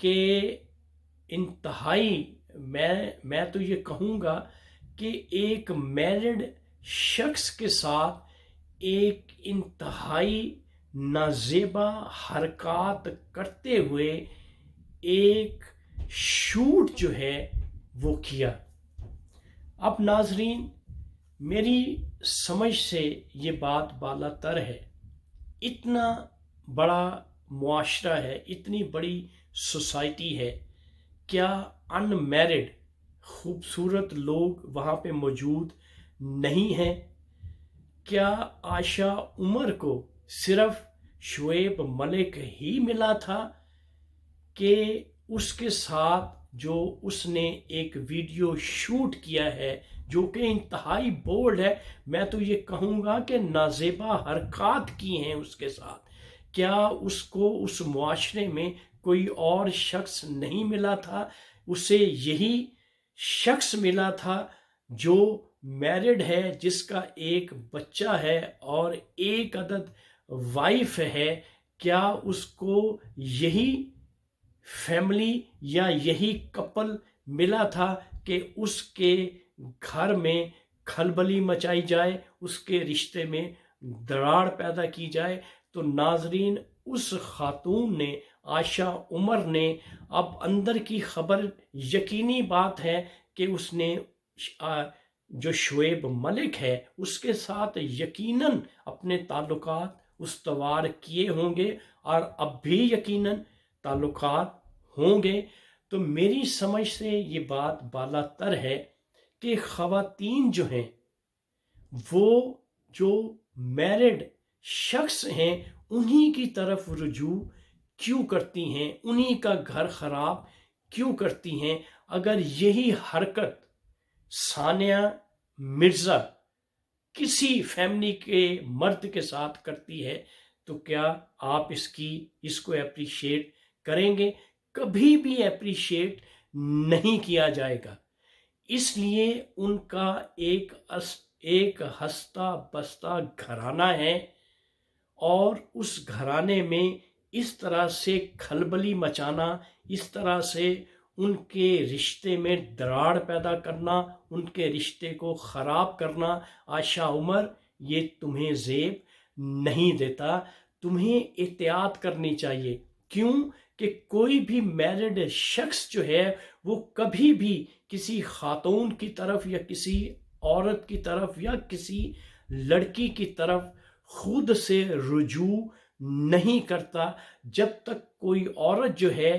کہ انتہائی میں تو یہ کہوں گا کہ ایک میرڈ شخص کے ساتھ ایک انتہائی نازیبا حرکات کرتے ہوئے ایک شوٹ جو ہے وہ کیا۔ اب ناظرین، میری سمجھ سے یہ بات بالا تر ہے، اتنا بڑا معاشرہ ہے، اتنی بڑی سوسائٹی ہے، کیا ان میرڈ خوبصورت لوگ وہاں پہ موجود نہیں ہیں؟ کیا عائشہ عمر کو صرف شعیب ملک ہی ملا تھا کہ اس کے ساتھ جو اس نے ایک ویڈیو شوٹ کیا ہے جو کہ انتہائی بولڈ ہے، میں تو یہ کہوں گا کہ نازیبا حرکات کی ہیں اس کے ساتھ؟ کیا اس کو اس معاشرے میں کوئی اور شخص نہیں ملا تھا؟ اسے یہی شخص ملا تھا جو میرڈ ہے، جس کا ایک بچہ ہے اور ایک عدد وائف ہے؟ کیا اس کو یہی فیملی یا یہی کپل ملا تھا کہ اس کے گھر میں کھلبلی مچائی جائے، اس کے رشتے میں دراڑ پیدا کی جائے؟ تو ناظرین، اس خاتون نے، عائشہ عمر نے، اب اندر کی خبر یقینی بات ہے کہ اس نے جو شعیب ملک ہے اس کے ساتھ یقیناً اپنے تعلقات استوار کیے ہوں گے اور اب بھی یقیناً تعلقات ہوں گے۔ تو میری سمجھ سے یہ بات بالا تر ہے کہ خواتین جو ہیں وہ جو میرڈ شخص ہیں انہی کی طرف رجوع کیوں کرتی ہیں، انہی کا گھر خراب کیوں کرتی ہیں؟ اگر یہی حرکت ثانیہ مرزا کسی فیملی کے مرد کے ساتھ کرتی ہے تو کیا آپ اس کو اپریشیٹ کریں گے؟ کبھی بھی اپریشیٹ نہیں کیا جائے گا۔ اس لیے ان کا ایک ہستہ بستہ گھرانہ ہے، اور اس گھرانے میں اس طرح سے کھلبلی مچانا، اس طرح سے ان کے رشتے میں دراڑ پیدا کرنا، ان کے رشتے کو خراب کرنا، عائشہ عمر، یہ تمہیں زیب نہیں دیتا۔ تمہیں احتیاط کرنی چاہیے۔ کیوں کہ کوئی بھی میرڈ شخص جو ہے وہ کبھی بھی کسی خاتون کی طرف یا کسی عورت کی طرف یا کسی لڑکی کی طرف خود سے رجوع نہیں کرتا جب تک کوئی عورت جو ہے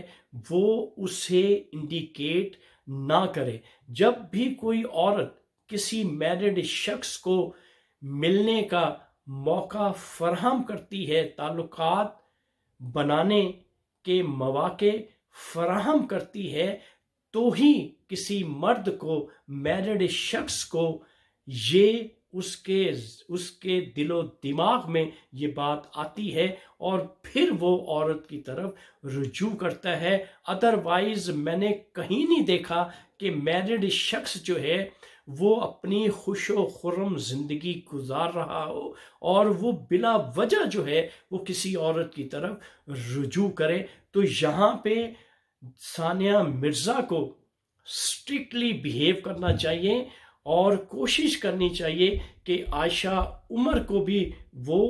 وہ اسے انڈیکیٹ نہ کرے۔ جب بھی کوئی عورت کسی میرڈ شخص کو ملنے کا موقع فراہم کرتی ہے، تعلقات بنانے کے مواقع فراہم کرتی ہے، تو ہی کسی مرد کو، میرڈ شخص کو، یہ اس کے دل و دماغ میں یہ بات آتی ہے اور پھر وہ عورت کی طرف رجوع کرتا ہے۔ ادروائز میں نے کہیں نہیں دیکھا کہ میرڈ شخص جو ہے وہ اپنی خوش و خرم زندگی گزار رہا ہو اور وہ بلا وجہ جو ہے وہ کسی عورت کی طرف رجوع کرے۔ تو یہاں پہ ثانیہ مرزا کو اسٹرکٹلی بیہیو کرنا چاہیے اور کوشش کرنی چاہیے کہ عائشہ عمر کو بھی وہ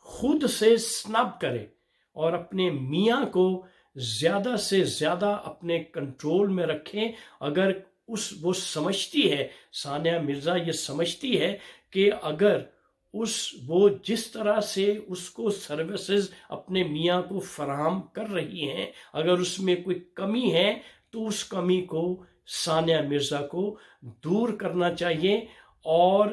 خود سے سنب کرے اور اپنے میاں کو زیادہ سے زیادہ اپنے کنٹرول میں رکھیں۔ اگر وہ سمجھتی ہے، ثانیہ مرزا یہ سمجھتی ہے کہ اگر وہ جس طرح سے اس کو سروسز اپنے میاں کو فراہم کر رہی ہیں، اگر اس میں کوئی کمی ہے تو اس کمی کو ثانیہ مرزا کو دور کرنا چاہیے، اور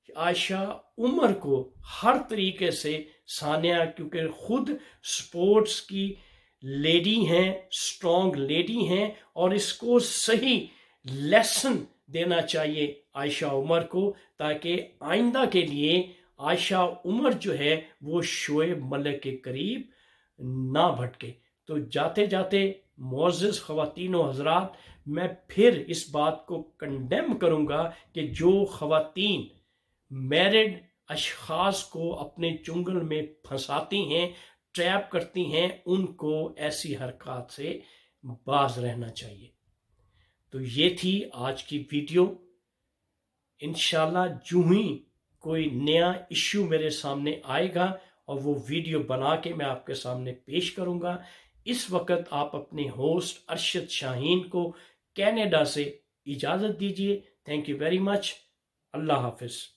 عائشہ عمر کو ہر طریقے سے، ثانیہ کیونکہ خود سپورٹس کی لیڈی ہیں، سٹرونگ لیڈی ہیں، اور اس کو صحیح لیسن دینا چاہیے عائشہ عمر کو، تاکہ آئندہ کے لیے عائشہ عمر جو ہے وہ شعیب ملک کے قریب نہ بھٹکے۔ تو جاتے جاتے معزز خواتین و حضرات، میں پھر اس بات کو کنڈیم کروں گا کہ جو خواتین میرڈ اشخاص کو اپنے چنگل میں پھنساتی ہیں، ٹریپ کرتی ہیں، ان کو ایسی حرکات سے باز رہنا چاہیے۔ تو یہ تھی آج کی ویڈیو۔ انشاءاللہ جو ہی کوئی نیا ایشو میرے سامنے آئے گا اور وہ ویڈیو بنا کے میں آپ کے سامنے پیش کروں گا۔ اس وقت آپ اپنے ہوسٹ ارشد شاہین کو کینیڈا سے اجازت دیجیے۔ Thank you very much. اللہ حافظ۔